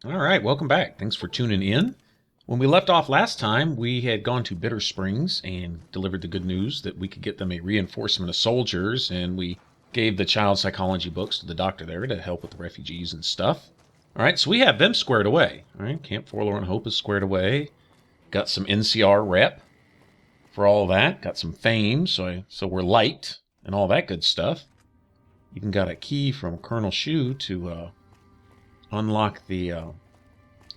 All right, welcome back. Thanks for tuning in. When we left off last time, we had gone to Bitter Springs and delivered the good news that we could get them a reinforcement of soldiers, and we gave the child psychology books to the doctor there to help with the refugees and stuff. All right, so we have them squared away. All right, Camp Forlorn Hope is squared away. Got some NCR rep for all that. Got some fame, so we're liked and all that good stuff. Even got a key from Colonel Shu to unlock the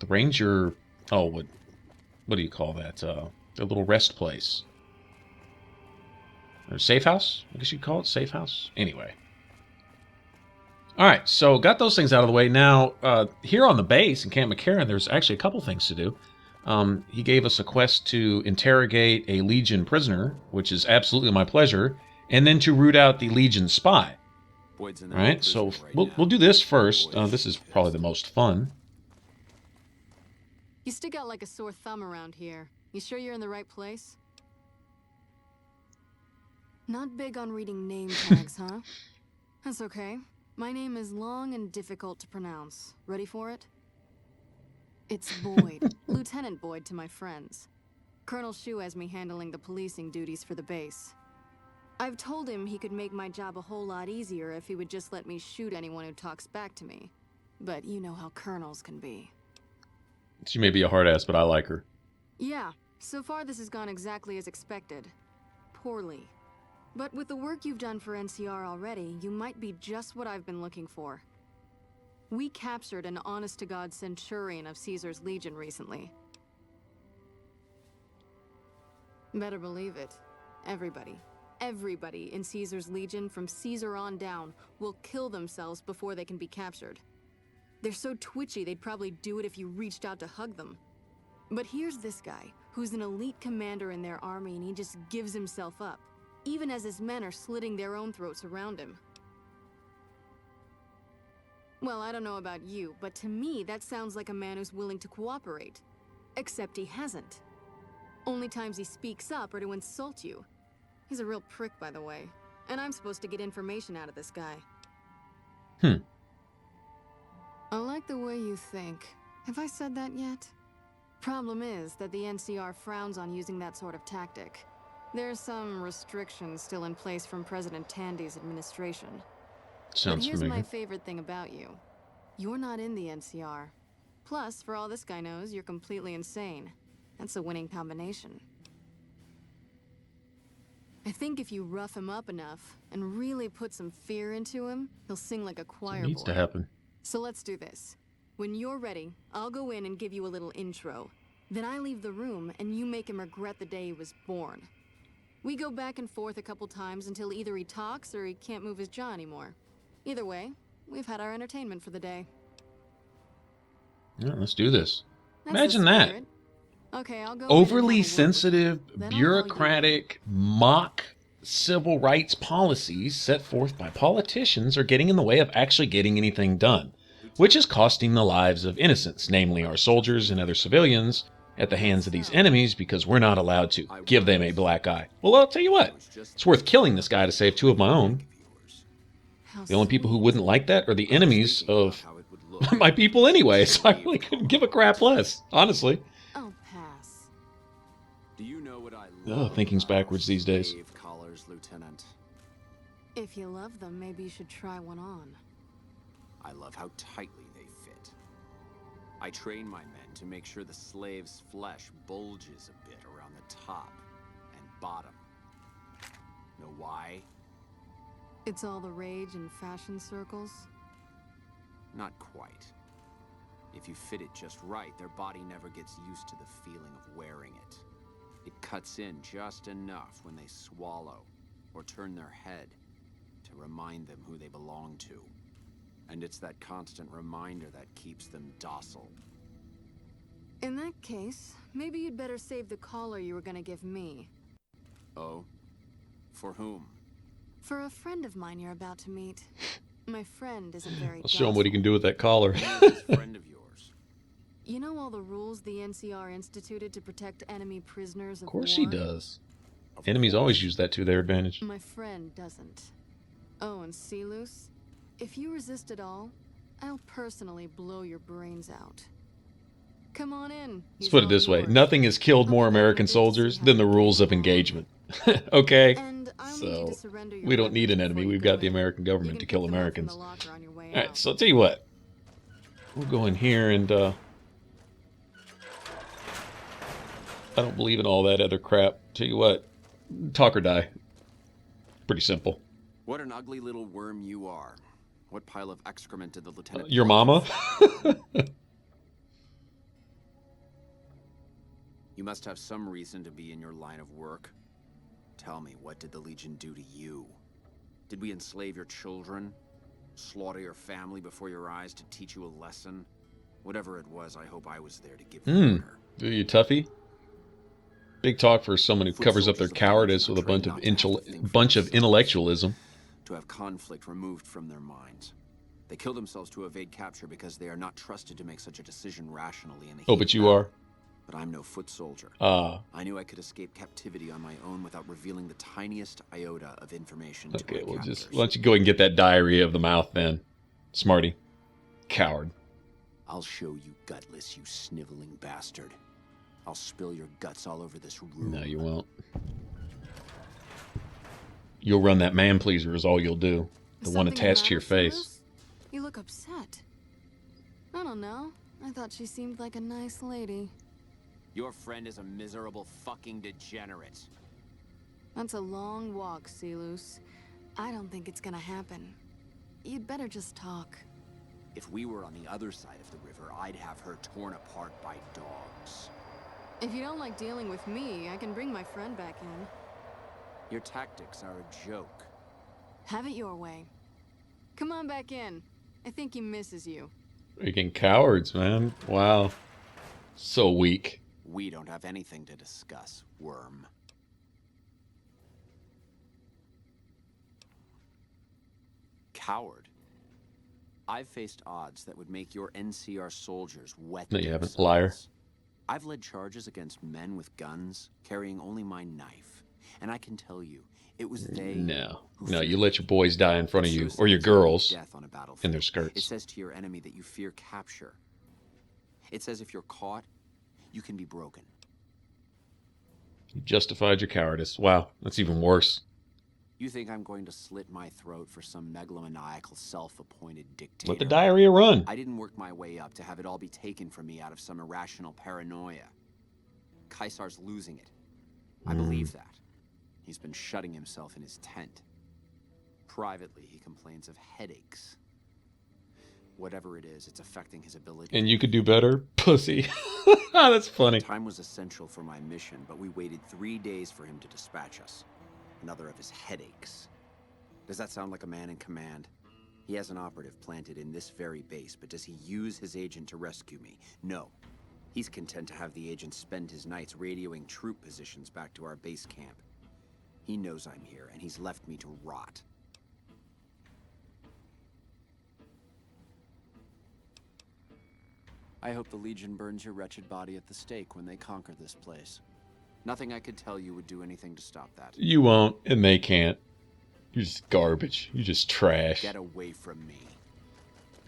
ranger. Oh, what do you call that? The little rest place. Or safe house? I guess you'd call it safe house. Anyway. All right, so got those things out of the way. Now, here on the base in Camp McCarran, there's actually a couple things to do. He gave us a quest to interrogate a Legion prisoner, which is absolutely my pleasure, and then to root out the Legion spy. All right, so we'll do this first. This is probably the most fun. You stick out like a sore thumb around here. You sure you're in the right place? Not big on reading name tags, huh? That's okay. My name is long and difficult to pronounce. Ready for it? It's Boyd. Lieutenant Boyd to my friends. Colonel Shu has me handling the policing duties for the base. I've told him he could make my job a whole lot easier if he would just let me shoot anyone who talks back to me. But you know how colonels can be. She may be a hard ass, but I like her. Yeah, so far this has gone exactly as expected. Poorly. But with the work you've done for NCR already, you might be just what I've been looking for. We captured an honest-to-God centurion of Caesar's Legion recently. Better believe it. Everybody in Caesar's Legion from Caesar on down will kill themselves before they can be captured. They're so twitchy they'd probably do it if you reached out to hug them. But here's this guy, who's an elite commander in their army, and he just gives himself up, even as his men are slitting their own throats around him. Well, I don't know about you, but to me that sounds like a man who's willing to cooperate. Except he hasn't. Only times he speaks up are to insult you. He's a real prick, by the way. And I'm supposed to get information out of this guy. I like the way you think. Have I said that yet? Problem is that the NCR frowns on using that sort of tactic. There's some restrictions still in place from President Tandy's administration. Sounds but here's familiar. my favorite thing about you. You're not in the NCR. Plus, for all this guy knows, you're completely insane. That's a winning combination. I think if you rough him up enough and really put some fear into him, he'll sing like a choir boy. It needs to happen. So let's do this. When you're ready, I'll go in and give you a little intro. Then I leave the room and you make him regret the day he was born. We go back and forth a couple times until either he talks or he can't move his jaw anymore. Either way, we've had our entertainment for the day. Yeah, let's do this. That's Imagine the that. spirit. Okay, I'll go Overly in and have a word with sensitive, him. Then I'll call you bureaucratic, mock civil rights policies set forth by politicians are getting in the way of actually getting anything done, which is costing the lives of innocents, namely our soldiers and other civilians, at the hands of these enemies because we're not allowed to give them a black eye. Well, I'll tell you what, it's worth killing this guy to save two of my own. How The only people who sweet. wouldn't like that are the enemies of my people anyway, so I really couldn't give a crap less, honestly. I'll pass. Do you know what I Oh, love thinking's about backwards these days. slave collars, Lieutenant? If you love them, maybe you should try one on. I love how tightly they fit. I train my men to make sure the slave's flesh bulges a bit around the top and bottom. Know why? It's all the rage in fashion circles. Not quite. If you fit it just right, their body never gets used to the feeling of wearing it. It cuts in just enough when they swallow or turn their head to remind them who they belong to. And it's that constant reminder that keeps them docile. In that case, maybe you'd better save the collar you were gonna give me. Oh? For whom? For a friend of mine you're about to meet. My friend isn't very I'll show him what he docile. can do with that collar. Who's this friend of yours? You know all the rules the NCR instituted to protect enemy prisoners Of of course war? he does. Of Enemies course. always use that to their advantage. My friend doesn't. Oh, and see, Luce? If you resist at all, I'll personally blow your brains out. Come on in. Let's He's put it all this way. yours. Nothing has killed more American soldiers than the rules of engagement. Okay? And I'll need you So, to surrender your we don't need an weapons enemy. before you We've go got the in. American You government can to kill pick them up from the Americans. locker on your way Alright, out. so I'll tell you what. We'll go in here and, I don't believe in all that other crap. Tell you what. Talk or die. Pretty simple. What an ugly little worm you are. What pile of excrement did the lieutenant... Your mama? You must have some reason to be in your line of work. Tell me, what did the Legion do to you? Did we enslave your children? Slaughter your family before your eyes to teach you a lesson? Whatever it was, I hope I was there to give the order. Do you toughie? Big talk for someone who Foot covers up their soldiers of the Legion cowardice are with a trained bunch of not to have to think for bunch of themselves, intellectualism. to have conflict removed from their minds. They kill themselves to evade capture because they are not trusted to make such a decision rationally in the Oh, heat but of you battle. are? But I'm no foot soldier. Ah. I knew I could escape captivity on my own without revealing the tiniest iota of information to Okay, my well, captors. just why don't you go ahead and get that diarrhea of the mouth then, smarty. Coward. I'll show you gutless, you sniveling bastard. I'll spill your guts all over this room. No, you won't. You'll run that man pleaser is all you'll do. The one Something the attached to your matter, face. Silas? You look upset. I don't know. I thought she seemed like a nice lady. Your friend is a miserable fucking degenerate. That's a long walk, Silus. I don't think it's gonna happen. You'd better just talk. If we were on the other side of the river, I'd have her torn apart by dogs. If you don't like dealing with me, I can bring my friend back in. Your tactics are a joke. Have it your way. Come on back in. I think he misses you. Freaking cowards, man. Wow. So weak. We don't have anything to discuss, worm. Coward. I've faced odds that would make your NCR soldiers wet No, you haven't. themselves. Liar. I've led charges against men with guns, carrying only my knife. And I can tell you, it was they... No. who No, you feared let your boys die in front of you. Or your Suicide's girls. death on a battlefield. In their It skirts. says to your enemy that you fear capture. It says if you're caught, you can be broken. You justified your cowardice. Wow. That's even worse. You think I'm going to slit my throat for some megalomaniacal self-appointed dictator? Let the diarrhea run. I didn't work my way up to have it all be taken from me out of some irrational paranoia. Caesar's losing it. I believe that. He's been shutting himself in his tent. Privately, he complains of headaches. Whatever it is, it's affecting his ability. And you could do better? Pussy. That's funny. Time was essential for my mission, but we waited 3 days for him to dispatch us. Another of his headaches. Does that sound like a man in command? He has an operative planted in this very base, but does he use his agent to rescue me? No. He's content to have the agent spend his nights radioing troop positions back to our base camp. He knows I'm here, and he's left me to rot. I hope the Legion burns your wretched body at the stake when they conquer this place. Nothing I could tell you would do anything to stop that. You won't, and they can't. You're just garbage. You're just trash. Get away from me.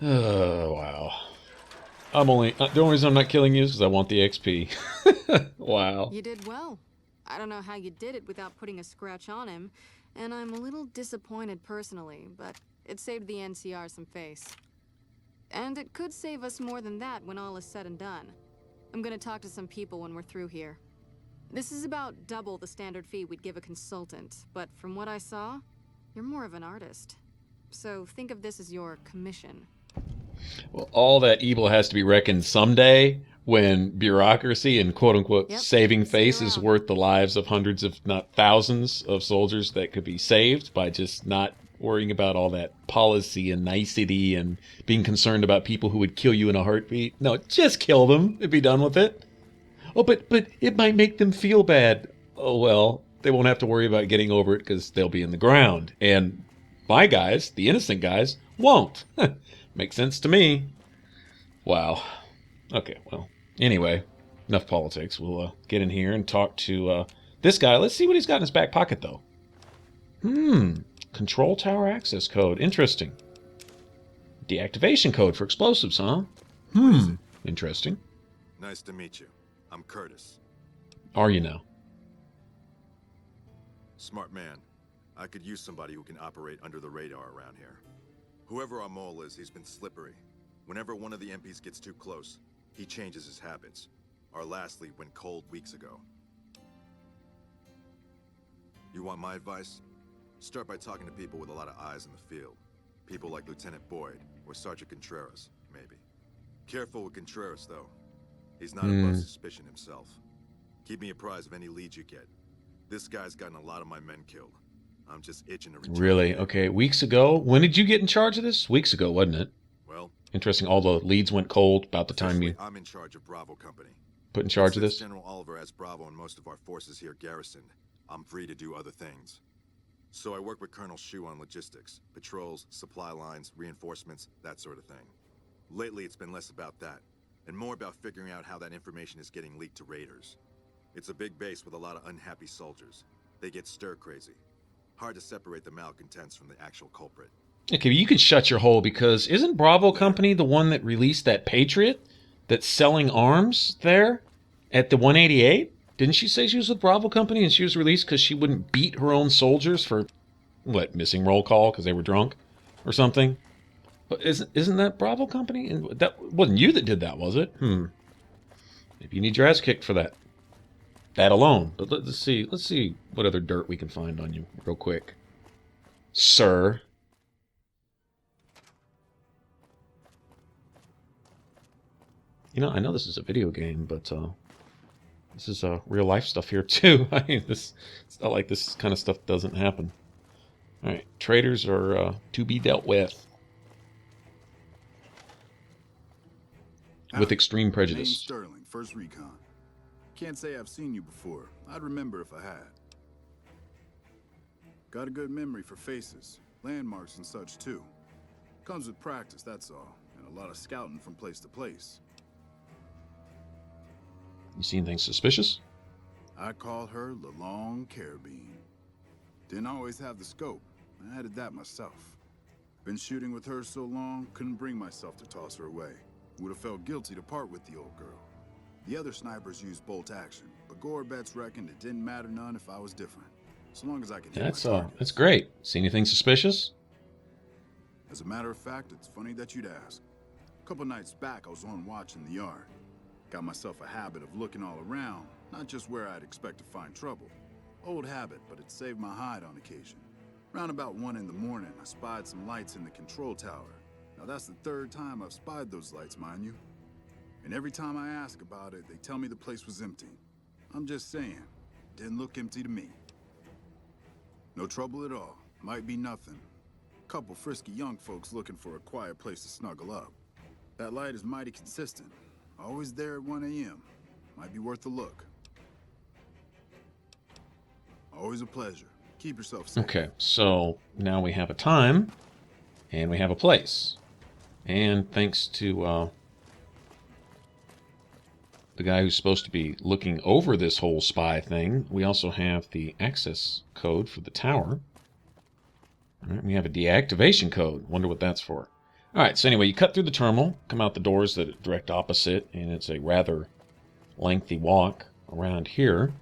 Oh, wow. The only reason I'm not killing you is because I want the XP. Wow. You did well. I don't know how you did it without putting a scratch on him, and I'm a little disappointed personally, but it saved the NCR some face. And it could save us more than that when all is said and done. I'm gonna talk to some people when we're through here. This is about double the standard fee we'd give a consultant, but from what I saw, you're more of an artist. So think of this as your commission. Well, all that evil has to be reckoned someday when bureaucracy and quote-unquote Yep. saving See you face is around. worth the lives of hundreds, if not thousands, of soldiers that could be saved by just not worrying about all that policy and nicety and being concerned about people who would kill you in a heartbeat. No, just kill them and be done with it. Oh, but it might make them feel bad. Oh, well, they won't have to worry about getting over it because they'll be in the ground. And my guys, the innocent guys, won't. Makes sense to me. Wow. Okay, well, anyway, enough politics. We'll get in here and talk to this guy. Let's see what he's got in his back pocket, though. Control tower access code. Interesting. Deactivation code for explosives, huh? Interesting. Nice to meet you. I'm Curtis. Are you now? Smart man. I could use somebody who can operate under the radar around here. Whoever our mole is, he's been slippery. Whenever one of the MPs gets too close, he changes his habits. Our last lead went cold weeks ago. You want my advice? Start by talking to people with a lot of eyes in the field. People like Lieutenant Boyd, or Sergeant Contreras, maybe. Careful with Contreras, though. He's not above suspicion himself. Keep me apprised of any leads you get. This guy's gotten a lot of my men killed. I'm just itching to return. Really? Okay, weeks ago? When did you get in charge of this? Weeks ago, wasn't it? Well, interesting, all the leads went cold about the time you I'm in charge of Bravo Company. put in charge of Since this? General Oliver has Bravo and most of our forces here garrisoned, I'm free to do other things. So I work with Colonel Shu on logistics, patrols, supply lines, reinforcements, that sort of thing. Lately, it's been less about that, and more about figuring out how that information is getting leaked to raiders. It's a big base with a lot of unhappy soldiers. They get stir-crazy. Hard to separate the malcontents from the actual culprit. Okay, you can shut your hole, because isn't Bravo Company the one that released that Patriot that's selling arms there at the 188? Didn't she say she was with Bravo Company and she was released because she wouldn't beat her own soldiers for, what, missing roll call because they were drunk or something? But isn't that Bravo Company? And that wasn't you that did that, was it? Maybe you need your ass kicked for that. That alone. But let's see what other dirt we can find on you real quick, sir. You know, I know this is a video game, but this is real life stuff here too. I mean, it's not like this kind of stuff doesn't happen. All right, traitors are to be dealt with extreme Name's prejudice. Sterling, First Recon. Can't say I've seen you before. I'd remember if I had. Got a good memory for faces, landmarks and such too. Comes with practice, that's all, and a lot of scouting from place to place. You see anything suspicious? I call her the Long Carabine. Didn't always have the scope. I added that myself. Been shooting with her so long, couldn't bring myself to toss her away. Would have felt guilty to part with the old girl. The other snipers used bolt action, but Gorbets reckoned it didn't matter none if I was different. So long as I could hit my targets. That's great. See anything suspicious? As a matter of fact, it's funny that you'd ask. A couple nights back, I was on watch in the yard. Got myself a habit of looking all around, not just where I'd expect to find trouble. Old habit, but it saved my hide on occasion. Round about 1 in the morning, I spied some lights in the control tower. Now that's the 3rd time I've spied those lights, mind you. And every time I ask about it, they tell me the place was empty. I'm just saying, didn't look empty to me. No trouble at all. Might be nothing. Couple frisky young folks looking for a quiet place to snuggle up. That light is mighty consistent. Always there at 1 a.m. Might be worth a look. Always a pleasure. Keep yourself safe. Okay, so now we have a time, and we have a place. And thanks to the guy who's supposed to be looking over this whole spy thing, we also have the access code for the tower. All right, we have a deactivation code. Wonder what that's for. All right, so anyway, you cut through the terminal, come out the doors that are direct opposite, and it's a rather lengthy walk around here.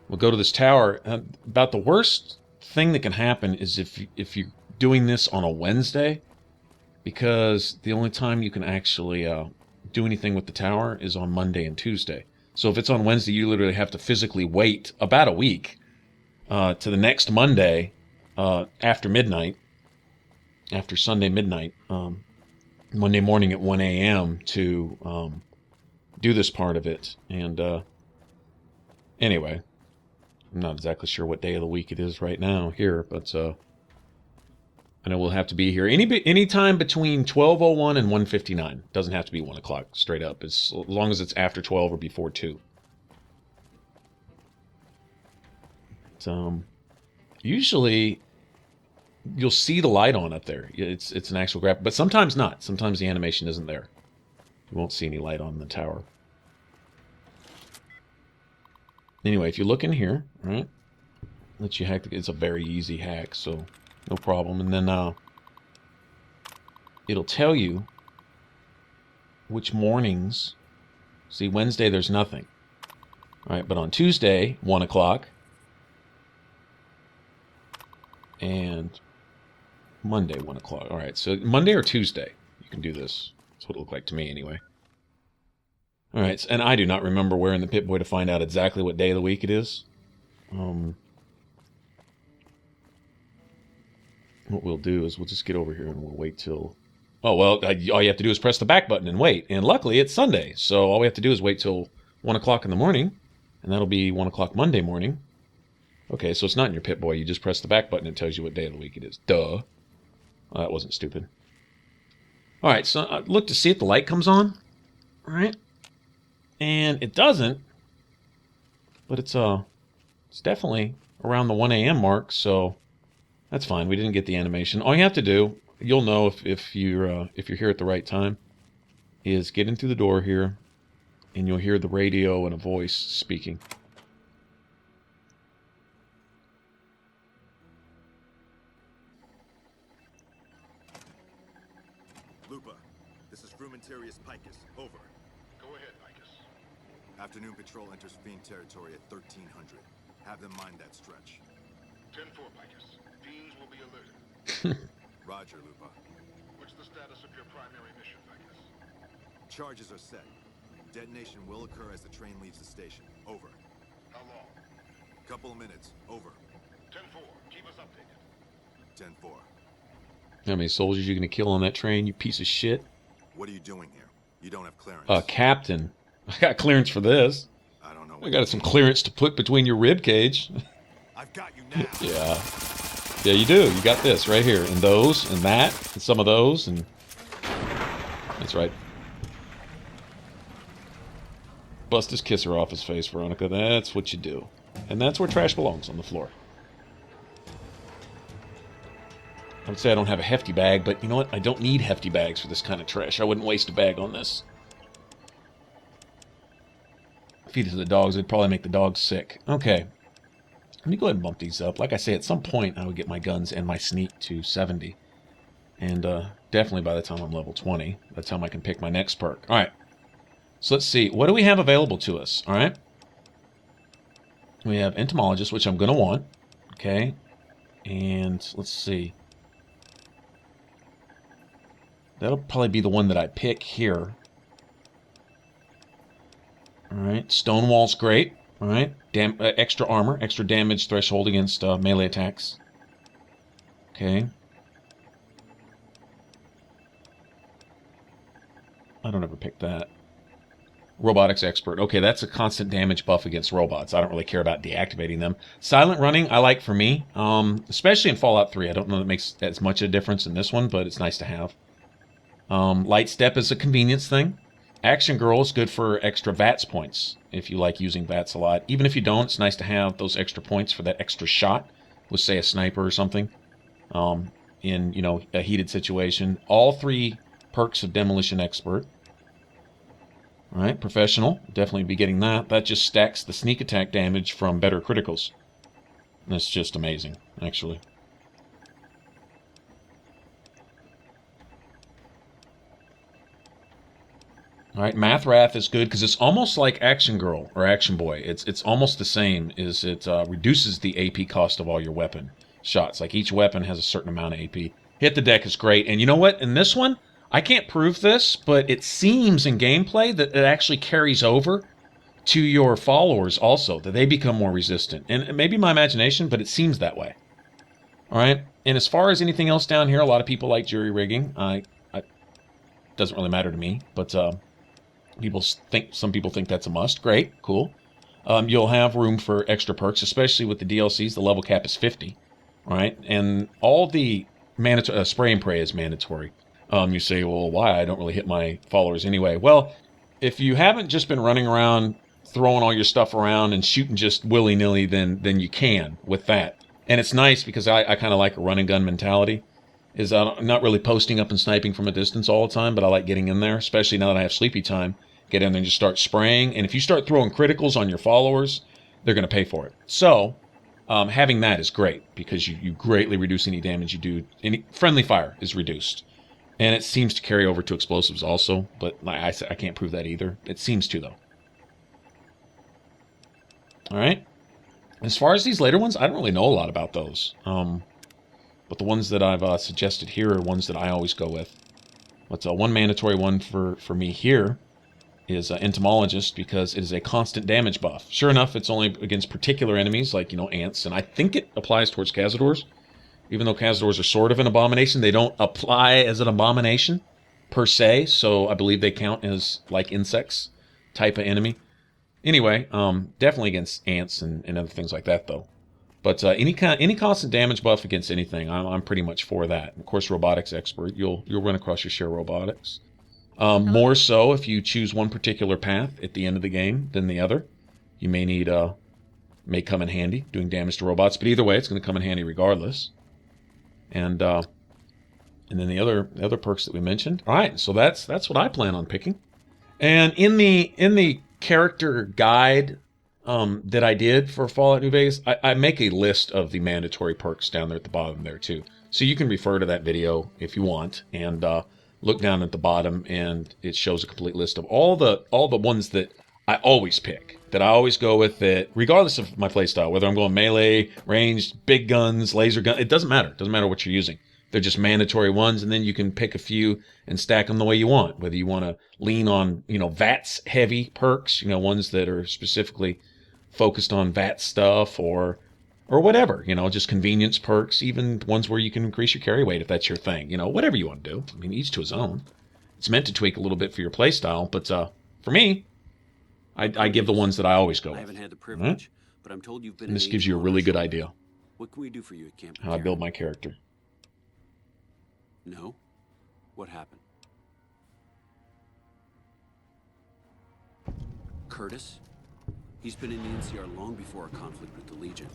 We'll go to this tower. About the worst thing that can happen is if you're doing this on a Wednesday, because the only time you can actually do anything with the tower is on Monday and Tuesday. So if it's on Wednesday, you literally have to physically wait about a week to the next Monday after midnight, after Sunday midnight, Monday morning at 1 a.m. to do this part of it. And anyway, I'm not exactly sure what day of the week it is right now here, but I know we'll have to be here any time between 12:01 and 1:59. Doesn't have to be 1 o'clock straight up, as long as it's after 12 or before 2. Usually you'll see the light on up there. It's an actual graphic, but sometimes not. Sometimes the animation isn't there. You won't see any light on the tower. Anyway, if you look in here, right, let you hack. It's a very easy hack, so no problem. And then it'll tell you which mornings See, Wednesday there's nothing. All right, but on Tuesday, 1 o'clock. And Monday, 1 o'clock. All right, so Monday or Tuesday, you can do this. That's what it looked like to me, anyway. All right, and I do not remember where in the Pip-Boy to find out exactly what day of the week it is. What we'll do is we'll just get over here and we'll wait till... Oh, well, all you have to do is press the back button and wait. And luckily, it's Sunday, so all we have to do is wait till 1 o'clock in the morning, and that'll be 1 o'clock Monday morning. Okay, so it's not in your Pip-Boy. You just press the back button and it tells you what day of the week it is. Duh. Oh, that wasn't stupid. All right, so look to see if the light comes on. All right. And it doesn't, but it's definitely around the 1 a.m. mark, so that's fine. We didn't get the animation. All you have to do, you'll know if you're here at the right time, is get in through the door here, and you'll hear the radio and a voice speaking. Lupa, this is Frumentarius Picus. Over. Go ahead, Vicus. Afternoon patrol enters Fiend territory at 1300. Have them mind that stretch. 10-4, Vicus. Fiends will be alerted. Roger, Lupa. What's the status of your primary mission, Vicus? Charges are set. Detonation will occur as the train leaves the station. Over. How long? Couple of minutes. Over. 10-4. Keep us updated. 10-4. How many soldiers you gonna kill on that train, you piece of shit? What are you doing here? You don't have clearance. Captain. I got clearance for this. I don't know. I got some clearance to put between your rib cage. I've got you now. Yeah. Yeah, you do. You got this right here. And those, and that, and some of those, and... That's right. Bust his kisser off his face, Veronica. That's what you do. And that's where trash belongs, on the floor. I would say I don't have a hefty bag, but you know what? I don't need hefty bags for this kind of trash. I wouldn't waste a bag on this. Feed it to the dogs. It'd probably make the dogs sick. Okay. Let me go ahead and bump these up. Like I say, at some point, I would get my guns and my sneak to 70. And definitely by the time I'm level 20. By the time I can pick my next perk. All right. So let's see. What do we have available to us? All right. We have Entomologist, which I'm going to want. Okay. And let's see. That'll probably be the one that I pick here. All right. Stonewall's great. All right. Extra armor, extra damage threshold against melee attacks. Okay. I don't ever pick that. Robotics expert. Okay, that's a constant damage buff against robots. I don't really care about deactivating them. Silent running, I like for me, especially in Fallout 3. I don't know that it makes as much of a difference in this one, but it's nice to have. Light step is a convenience thing. Action Girl is good for extra VATS points, if you like using VATS a lot. Even if you don't, it's nice to have those extra points for that extra shot with, say, a sniper or something in, you know, a heated situation. All 3 perks of Demolition Expert. All right, Professional, definitely be getting that. That just stacks the sneak attack damage from better criticals. That's just amazing, actually. All right, Math Wrath is good because it's almost like Action Girl or Action Boy. It's almost the same. Is it reduces the AP cost of all your weapon shots. Like each weapon has a certain amount of AP. Hit the deck is great, and you know what? In this one, I can't prove this, but it seems in gameplay that it actually carries over to your followers also, that they become more resistant. And it may be my imagination, but it seems that way. All right, and as far as anything else down here, a lot of people like jury rigging. Doesn't really matter to me, but some people think that's a must. Great, cool. You'll have room for extra perks, especially with the DLCs. The level cap is 50, all right? And all the spray and pray is mandatory. You say, well, why? I don't really hit my followers anyway. Well, if you haven't just been running around, throwing all your stuff around and shooting just willy-nilly, then you can with that. And it's nice because I kind of like a run-and-gun mentality. I'm not really posting up and sniping from a distance all the time, but I like getting in there, especially now that I have sleepy time. Get in there and just start spraying. And if you start throwing criticals on your followers, they're going to pay for it. So having that is great because you greatly reduce any damage you do. Any friendly fire is reduced. And it seems to carry over to explosives also, but like I said, I can't prove that either. It seems to, though. All right. As far as these later ones, I don't really know a lot about those. But the ones that I've suggested here are ones that I always go with. What's one mandatory one for me here is Entomologist, because it is a constant damage buff. Sure enough, it's only against particular enemies, like, you know, ants, and I think it applies towards Cazadors. Even though Cazadors are sort of an abomination, they don't apply as an abomination, per se, so I believe they count as, like, insects type of enemy. Anyway, definitely against ants and other things like that, though. But any constant damage buff against anything, I'm pretty much for that. Of course, robotics expert, you'll run across your share of robotics. More so if you choose one particular path at the end of the game than the other. You may come in handy doing damage to robots, but either way, it's going to come in handy regardless. And then the other perks that we mentioned. All right, so that's what I plan on picking. And in the character guide that I did for Fallout New Vegas, I make a list of the mandatory perks down there at the bottom there too. So you can refer to that video if you want, and look down at the bottom, and it shows a complete list of all the ones that I always pick, that I always go with, that regardless of my playstyle, whether I'm going melee, ranged, big guns, laser gun, it doesn't matter. It doesn't matter what you're using. They're just mandatory ones, and then you can pick a few and stack them the way you want. Whether you want to lean on, you know, VATS heavy perks, you know, ones that are specifically focused on VAT stuff, or whatever, you know, just convenience perks, even ones where you can increase your carry weight if that's your thing, you know, whatever you want to do. I mean, each to his own. It's meant to tweak a little bit for your playstyle, but for me, I give the ones that I always go with. I haven't had the privilege, but I'm told you've been. And this gives you a really good idea What can we do for you at Camp McCarran? how I build my character. No? What happened? Curtis? He's been in the NCR long before our conflict with the Legion.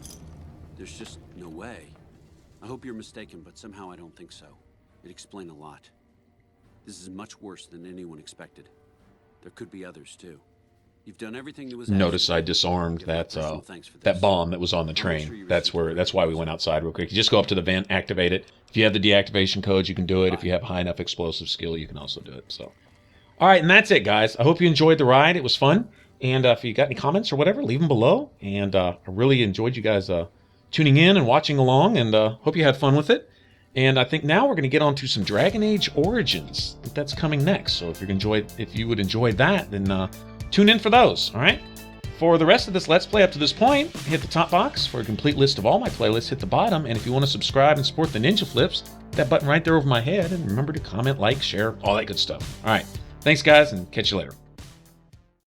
There's just no way. I hope you're mistaken, but somehow I don't think so. It'd explain a lot. This is much worse than anyone expected. There could be others, too. You've done everything that was asked. Notice I disarmed that bomb that was on the train. That's why we went outside real quick. You just go up to the vent, activate it. If you have the deactivation codes, you can do it. If you have high enough explosive skill, you can also do it. So, all right, and that's it, guys. I hope you enjoyed the ride. It was fun. And if you got any comments or whatever, leave them below. And I really enjoyed you guys tuning in and watching along, and hope you had fun with it. And I think now we're going to get on to some Dragon Age Origins. I think that's coming next. So if you would enjoy that, then tune in for those. All right. For the rest of this Let's Play up to this point, hit the top box for a complete list of all my playlists. Hit the bottom, and if you want to subscribe and support the Ninja Flips, that button right there over my head. And remember to comment, like, share, all that good stuff. All right. Thanks, guys, and catch you later.